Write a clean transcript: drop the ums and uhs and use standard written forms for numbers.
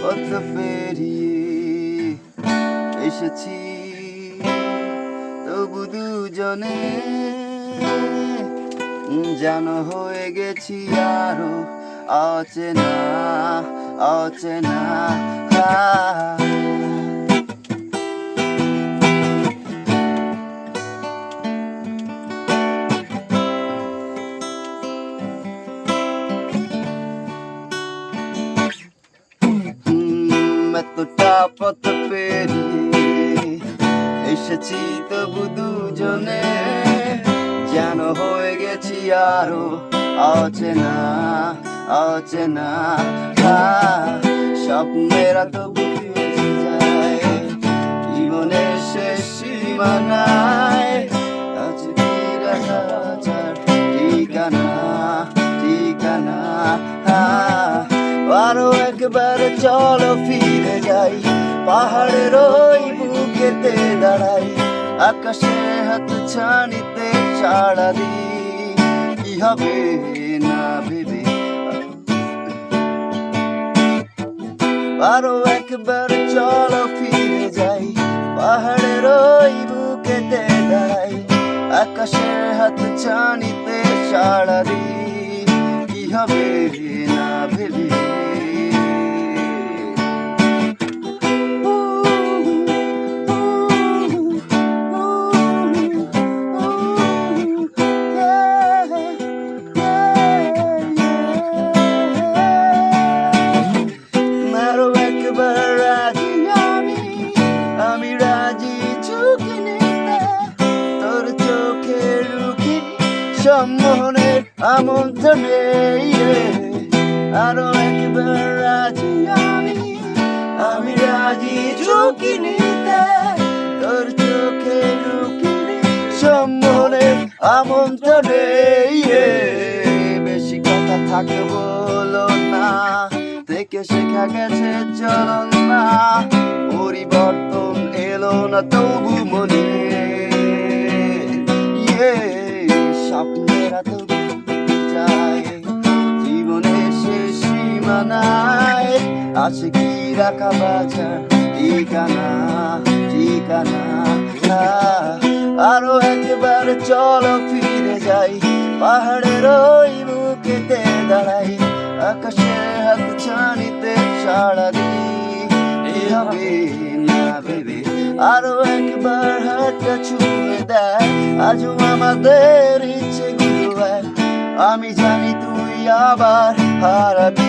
পথ পেরিয়ে এসেছি তবু দুজনে যেন হয়ে গেছি আরো অচেনা অচেনা এতটা পথ পেরিয়ে এসেছি তবু দুজনে যেন হয়ে গেছি আরো অচেনা অচেনা স্বপ্নেরা তবু ভেসে যায় জীবনের শেষ সীমানায় আছে কি রাখা যার ঠিকানা ঠিকানা আরো একবার চলো ফিরে যাই পাহাড়ের ওই বুকেতে দাঁড়াই আকাশে হাত ছানিতে ছাড়া দিই কি হবে না ভেবে আরো একবার চলো ফিরে যাই পাহাড়ের ওই বুকেতে দাঁড়াই আকাশে হাত ছানিতে ছাড়া দিই কি হবে না ভেবে সম্মোহনের আমন্ত্রণে আরো একবার রাজি আমি রাজি ঝুঁকি নিতে তোর চোখে লুকিয়ে সম্মোহনের আমন্ত্রণে বেশি কথা থাকে বলো না থেকে শেখা গেছে চলন না পরিবর্তন এলো না তবু মনে স্বপ্নেরা তো যায় জীবনের শেষ সীমানায় আছে কি রাখা বাজার ঠিকানা ঠিকানা আরো একবার চলো ফিরে যাই পাহাড়ের ওই বুকেতে দাঁড়াই আকাশে হাত ছানিতে সাড়া দিই হবে না ভেবে আরো একবার হাতটা ছুঁয়ে দেয় আজও আমাদের ইচ্ছে গুলো আমি জানি তুই আবার হারাবি